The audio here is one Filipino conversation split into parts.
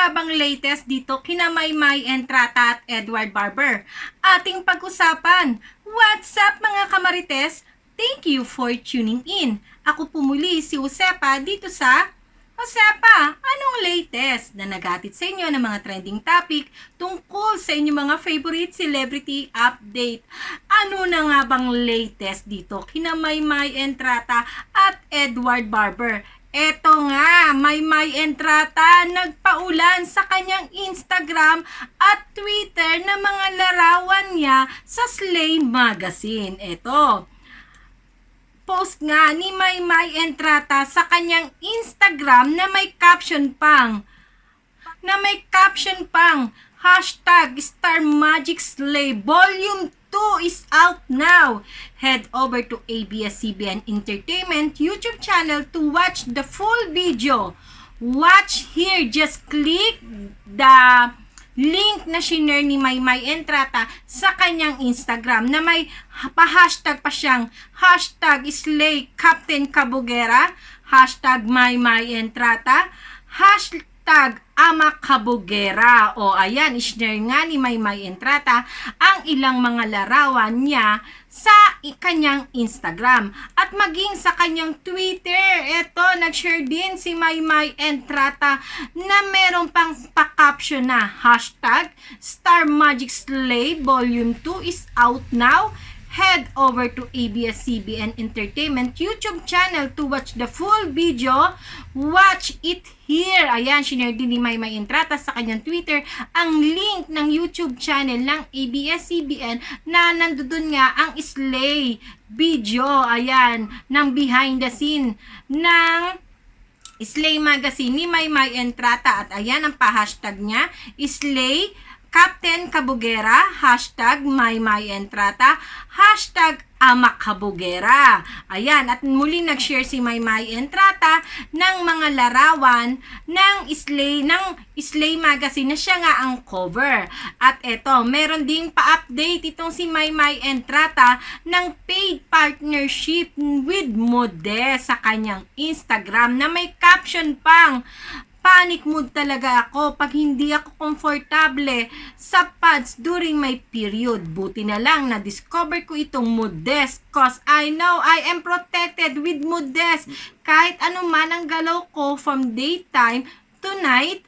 nga bang latest dito kina Maymay Entrata at Edward Barber? Ating pag-usapan. What's up mga kamarites? Thank you for tuning in. Ako pumuli si Josepa dito sa Josepa, anong latest na nagatid sa inyo ng mga trending topic tungkol sa inyong mga favorite celebrity update? Ano na nga bang latest dito kina Maymay Entrata at Edward Barber? Eto nga, Maymay Entrata nagpaulan sa kanyang Instagram at Twitter na mga larawan niya sa Slay Magazine. Eto, post nga ni Maymay Entrata sa kanyang Instagram na may caption pang hashtag Star Magic Slay Volume 2 is out now. Head over to ABS-CBN Entertainment YouTube channel to watch the full video. Watch here, just click the link na shinare ni Maymay Entrata sa kanyang Instagram na may pa-hashtag pa siyang hashtag Slay Captain Kabugera, hashtag Maymay Entrata, hashtag Ama Kabugera. O ayan, ishinare nga ni Maymay Entrata ang ilang mga larawan niya sa kanyang Instagram at maging sa kanyang Twitter. Eto, nag-share din si Maymay Entrata na meron pang pa-caption na hashtag Star Magic Slay Volume 2 is out now. Head over to ABS-CBN Entertainment YouTube channel to watch the full video. Watch it here. Ayan, shinare din ni Maymay Entrata sa kanyang Twitter ang link ng YouTube channel ng ABS-CBN na nandoon nga ang Slay video. Ayan, ng behind the scene ng Slay Magazine ni Maymay Entrata. At ayan ang pa-hashtag niya, Slay Captain Kabugera, hashtag Maymay Entrata, hashtag Ama Kabugera. Ayan, at muli nag-share si Maymay Entrata ng mga larawan ng Slay Magazine na siya nga ang cover. At eto, meron ding pa-update itong si Maymay Entrata ng paid partnership with Modest sa kanyang Instagram na may caption pang panic mood talaga ako pag hindi ako komportable sa pads during my period. Buti na lang na-discover ko itong Modest cause I know I am protected with Modest. Kahit ano man ang galaw ko from daytime to night,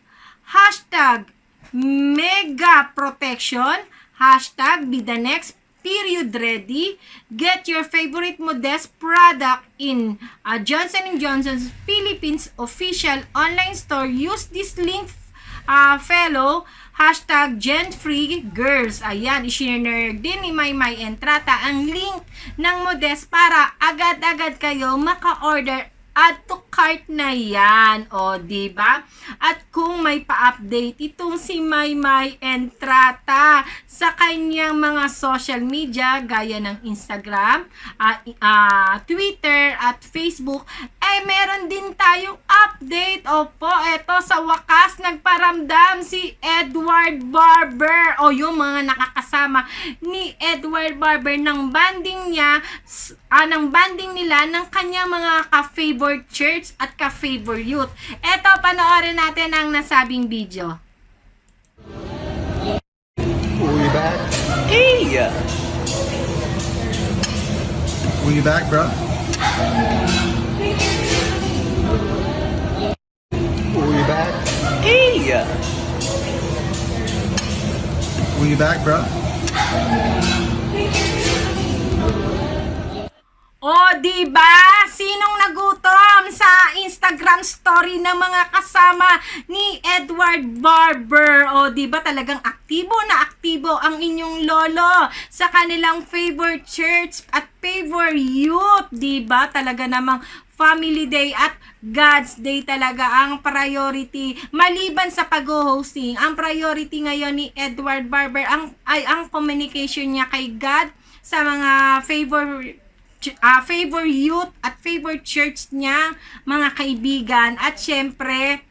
hashtag mega protection, hashtag be the next period ready. Get your favorite Modest product in Johnson & Johnson's Philippines official online store. Use this link fellow hashtag GenFree Girls. Ayan, i-share din ni Maymay Entrata ang link ng Modest para agad-agad kayo maka-order add to cart na yan. O, diba? At kung may pa-update itong si Maymay Entrata sa kanyang mga social media, gaya ng Instagram, Twitter, at Facebook, ay meron din tayong update. Opo, eto sa wakas, nagparamdam si Edward Barber. O, yung mga nakakasama ni Edward Barber ng banding niya, ng banding nila ng kanyang mga ka-favorite church at ka-favorite youth. Eto, panoorin natin ang nasabing video. We back? Hey! We back, bro? We back? Hey! We back, bro? O, diba? Sinong nagutom sa Instagram story ng mga kasama ni Edward Barber? O, diba talagang aktibo na aktibo ang inyong lolo sa kanilang favorite church at favorite youth? Diba? Talaga namang Family Day at God's Day talaga ang priority. Maliban sa pag-hosting, ang priority ngayon ni Edward Barber ay ang communication niya kay God sa mga favor youth at favor church niya, mga kaibigan, at syempre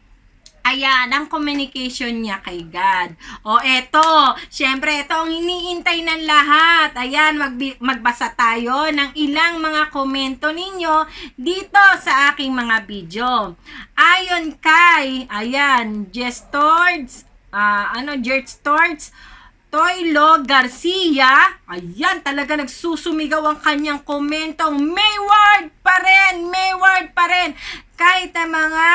Ayan, ang communication niya kay God. O eto, syempre ito ang iniintay ng lahat. Ayan, magbasa tayo ng ilang mga komento ninyo dito sa aking mga video. Ayon kay, ayan, Gestords, Gertstords, Toylo Garcia, ayan, talaga nagsusumigaw ang kanyang komentong, Mayward pa rin, kahit na mga,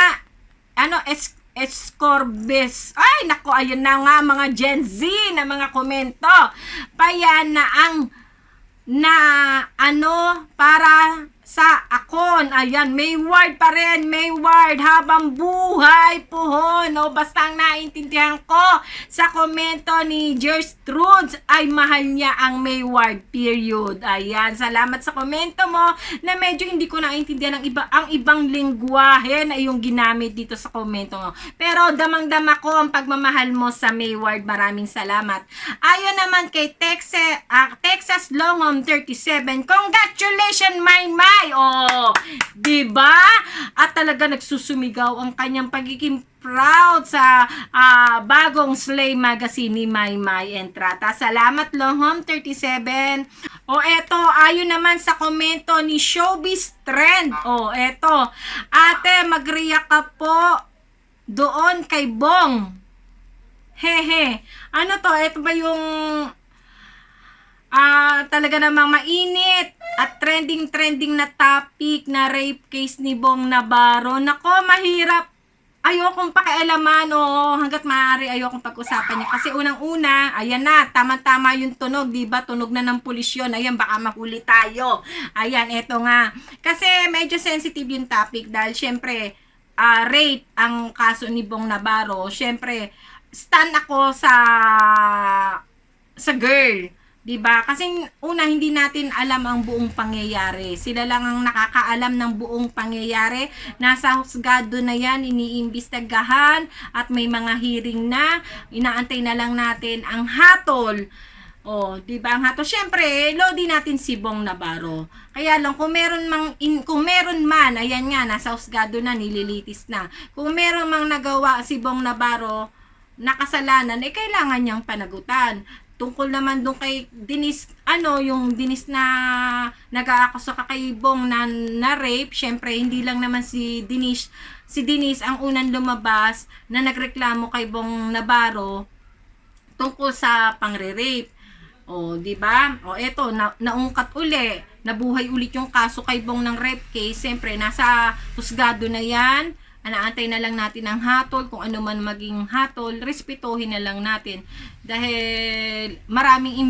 Escorbes. Ay, nako, ayun na nga mga Gen Z na mga komento. Payan na ang para sa akon. Ayan, Mayward pa rin, Mayward, habang buhay puhon. O, basta ang naintindihan ko sa komento ni Gertrude ay mahal niya ang Mayward, period. Ayan, salamat sa komento mo na medyo hindi ko naintindihan ang ibang lingwahe na iyong ginamit dito sa komento mo. Pero damang-dama ko ang pagmamahal mo sa Mayward. Maraming salamat. Ayon naman kay Texas Longhorn 37, congratulations, Maymay! Oh, diba? At talaga nagsusumigaw ang kanyang pagiging proud sa bagong Slay magazine ni Maymay Entrata. Salamat, Longhorn 37. O eto, ayon naman sa komento ni Showbiz Trend. O eto, ate, mag-react ka po doon kay Bong. Hehe. Ano to? Ito ba yung talaga namang mainit at trending na topic na rape case ni Bong Navarro? Nako, mahirap. Ayokong pakialaman, hanggat maaari ayokong pag-usapan niya. Kasi unang-una, ayan na, tama-tama yung tunog, diba? Tunog na ng pulis yun. Ayan, baka mahuli tayo. Ayan, eto nga. Kasi medyo sensitive yung topic dahil syempre, rape ang kaso ni Bong Navarro. Syempre, stand ako sa girl. Diba? Kasi una, hindi natin alam ang buong pangyayari. Sila lang ang nakakaalam ng buong pangyayari. Nasa husgado na yan, iniimbestagahan at may mga hearing na. Inaantay na lang natin ang hatol. O, diba? Ang hatol, syempre, lodi natin si Bong Navarro. Kaya lang, kung meron man, ayan nga, nasa husgado na, nililitis na. Kung meron mang nagawa si Bong Navarro na kasalanan, kailangan niyang panagutan. Tungkol naman doon kay Denise, yung Denise na nag-aakusa kay Bong na rape, syempre hindi lang naman si Denise ang unang lumabas na nagreklamo kay Bong Navarro tungkol sa pangre-rape. O, di ba? O, eto, naungkat uli, nabuhay ulit yung kaso kay Bong ng rape case. Syempre, nasa husgado na yan. Anaantay na lang natin ang hatol, kung ano man maging hatol, respetuhin na lang natin. Dahil maraming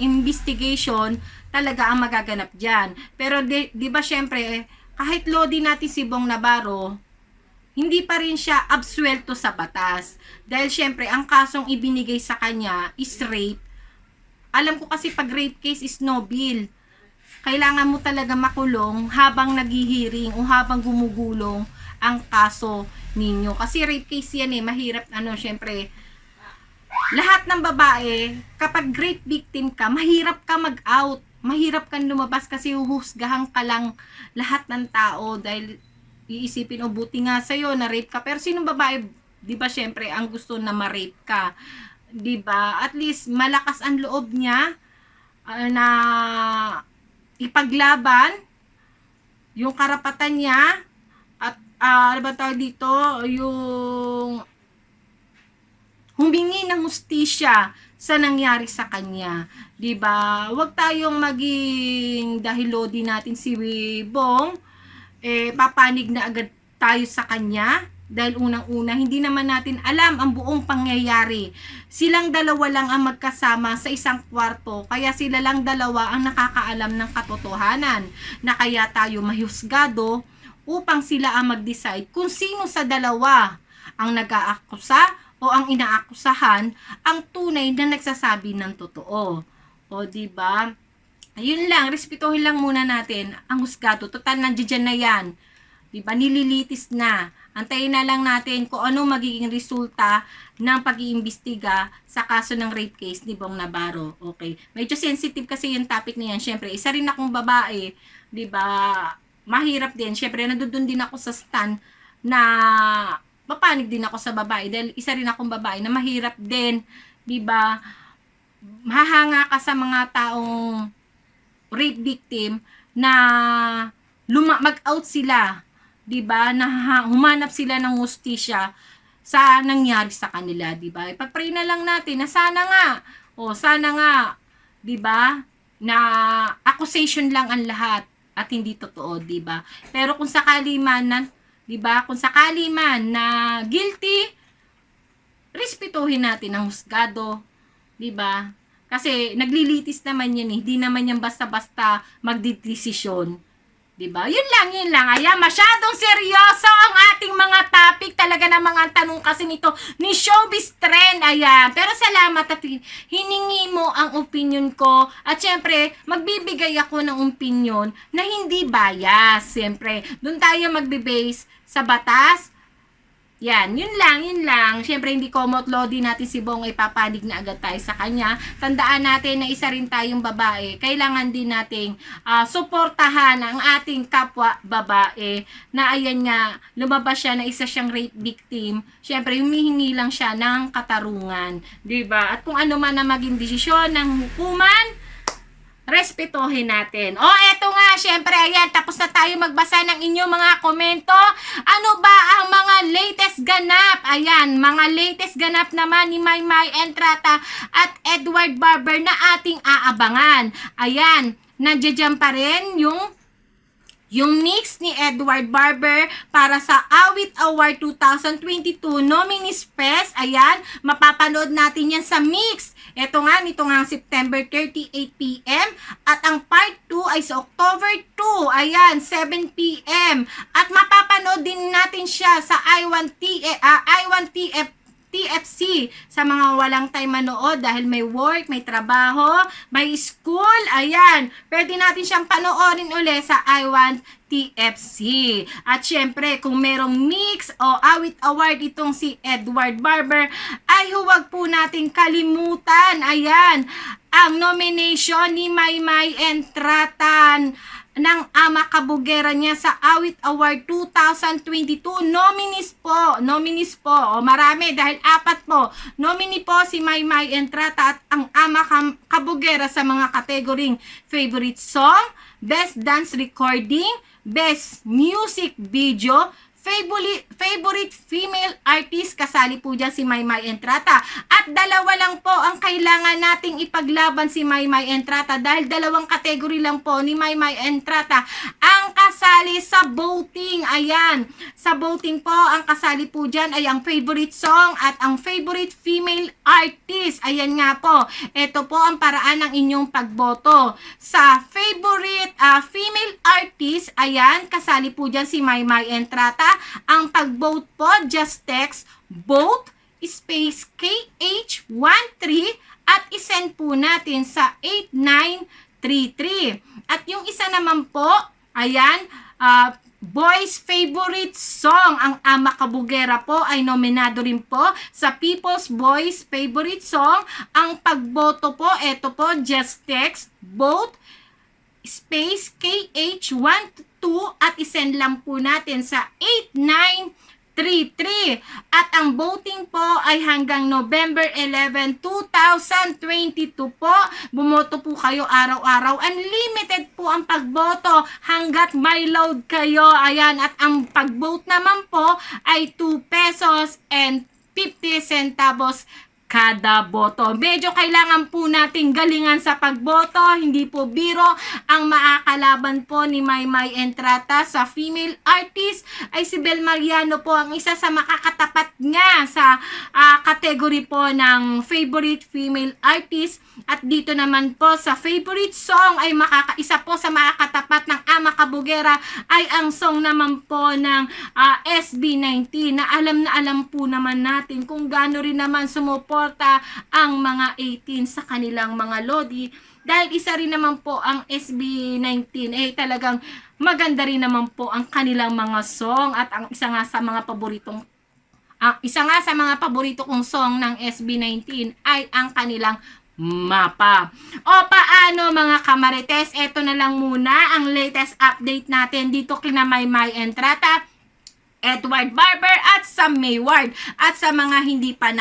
investigation talaga ang magaganap dyan. Pero di ba syempre, kahit lodi natin si Bong Navarro, hindi pa rin siya absuelto sa batas. Dahil syempre, ang kasong ibinigay sa kanya is rape. Alam ko kasi pag rape case is no bail. Kailangan mo talaga makulong habang naghihiring o habang gumugulong ang kaso ninyo. Kasi rape case yan mahirap, syempre, lahat ng babae, kapag rape victim ka, mahirap ka mag-out. Mahirap kang lumabas kasi huhusgahan ka lang lahat ng tao dahil iisipin, buti nga sa'yo na rape ka. Pero sinong babae, di ba syempre, ang gusto na ma-rape ka? Di ba? At least, malakas ang loob niya na ipaglaban yung karapatan niya at ano ba tawag dito, yung humingi ng hustisya sa nangyari sa kanya. 'Di ba? Huwag tayong maging dahil lodi natin si Bong, papanig na agad tayo sa kanya. Dahil unang-una, hindi naman natin alam ang buong pangyayari. Silang dalawa lang ang magkasama sa isang kwarto, kaya sila lang dalawa ang nakakaalam ng katotohanan, na kaya tayo mahusgado upang sila ang mag-decide kung sino sa dalawa ang nag-aakusa o ang inaakusahan ang tunay na nagsasabi ng totoo. O, diba? Ayun lang, respetuhin lang muna natin ang husgado. Total, nandiyan na yan. Diba? Nililitis na. Antayin na lang natin kung ano magiging resulta ng pag-iimbestiga sa kaso ng rape case ni Bong Navarro. Okay. Medyo sensitive kasi yung topic na yan. Siyempre, isa rin akong babae. Diba? Mahirap din. Siyempre, nandun din ako sa stand na papanig din ako sa babae dahil isa rin akong babae na mahirap din, 'di ba? Mahanga ka sa mga taong rape victim na mag-out sila, 'di ba? Na humanap sila ng hustisya sa nangyari sa kanila, 'di ba? Ipag-pray na lang natin na sana nga, 'di ba? Na accusation lang ang lahat at hindi totoo, 'di ba? Pero kung sakali man na, 'di ba? Kung sakali man na guilty, respetuhin natin ang husgado, 'di ba? Kasi naglilitis naman yan eh. Di naman yan basta-basta magdidesisyon. Diba? Yun lang. Ayan, masyadong seryoso ang ating mga topic. Talaga namang ang tanong kasi nito ni Showbiz Trend. Ayan. Pero salamat at hiningi mo ang opinion ko. At syempre, magbibigay ako ng opinion na hindi bias. Syempre, doon tayo magbe-base sa batas. Yan, yun lang. Siyempre, hindi komot lodi natin si Bong ay papanig na agad tayo sa kanya. Tandaan natin na isa rin tayong babae. Kailangan din nating suportahan ang ating kapwa babae na ayan nga, lumabas siya na isa siyang rape victim. Siyempre, humihingi lang siya ng katarungan. Diba? At kung ano man na maging desisyon ng hukuman, respetuhin natin. Eto nga, syempre, ayan, tapos na tayo magbasa ng inyong mga komento. Ano ba ang mga latest ganap? Ayan, mga latest ganap naman ni Maymay Entrata at Edward Barber na ating aabangan. Ayan, nandiyan pa rin yung mix ni Edward Barber para sa Awit Award 2022 Nominees Fest. Ayan, mapapanood natin yan sa mix. Ito nga, nito nga September 30, 8 p.m. At ang part 2 ay sa October 2, ayan, 7 p.m. At mapapanood din natin siya sa TFC sa mga walang time manood dahil may work, may trabaho, may school, ayan. Pwede natin siyang panoorin uli sa TFC. At syempre, kung merong mix o awit award itong si Edward Barber, ay huwag po nating kalimutan, ayan, ang nomination ni Maymay Entratan ng Ama Kabugera niya sa Awit Award 2022. Nominees po. Marami dahil 4 po. Nominee po si Maymay Entrata at ang Ama Kabugera sa mga kategoring Favorite Song, Best Dance Recording, Best Music Video, favorite female artist, kasali po dyan si Maymay Entrata. At 2 lang po ang kailangan nating ipaglaban si Maymay Entrata dahil 2 kategory lang po ni Maymay Entrata ang kasali sa voting. Ayan, sa voting po, ang kasali po dyan ay ang favorite song at ang favorite female artist. Ayan nga po, ito po ang paraan ng inyong pagboto. Sa favorite female artist, ayan, kasali po dyan si Maymay Entrata. Ang pag-vote po, just text vote space KH13 at isend po natin sa 8933. At yung isa naman po, ayan, boys favorite song, ang Ama Kabugera po ay nominado rin po sa People's Boys favorite song. Ang pagboto po, eto po, just text vote space KH12 at isend lang po natin sa 8933. At ang voting po ay hanggang November 11, 2022 po. Bumoto po kayo araw-araw. Unlimited po ang pagboto hanggat may load kayo. Ayan, at ang pagvote naman po ay 2 pesos and 50 centavos kada boto. Medyo kailangan po nating galingan sa pagboto, hindi po biro. Ang makakalaban po ni Maymay Entrata sa female artist ay si Bel Mariano po, ang isa sa makakatapat nga sa category po ng favorite female artist. At dito naman po sa favorite song ay isa po sa makakatapat ng Ama Kabugera ay ang song naman po ng SB19 na alam po naman natin kung gaano rin naman sumuporta ang mga 18 sa kanilang mga lodi. Dahil isa rin naman po ang SB19 talagang maganda rin naman po ang kanilang mga song. At ang isa nga sa mga paborito kong song ng SB19 ay ang kanilang Mapa. Paano mga kamarites? Ito na lang muna ang latest update natin dito kina Maymay Entrata Edward Barber at sa Mayward. At sa mga hindi pa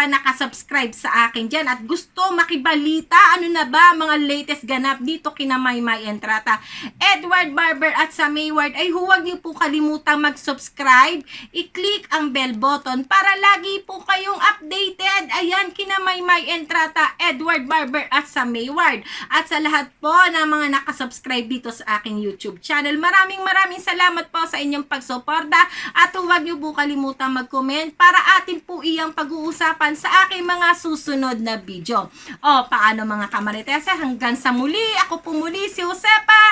nakasubscribe sa akin dyan at gusto makibalita, ano na ba mga latest ganap dito kina Maymay Entrata, Edward Barber at sa Mayward, ay huwag niyo po kalimutang mag-subscribe, i-click ang bell button para lagi po kayong updated. Ayan, kina Maymay Entrata, Edward Barber at sa Mayward. At sa lahat po ng mga nakasubscribe dito sa aking YouTube channel, maraming salamat po sa inyong pagsuporta at huwag niyo po kalimutang mag-comment para atin po iyang pag-uusapan sa aking mga susunod na video. O, paano mga Kamarites? Hanggang sa muli, ako po muli si Josepa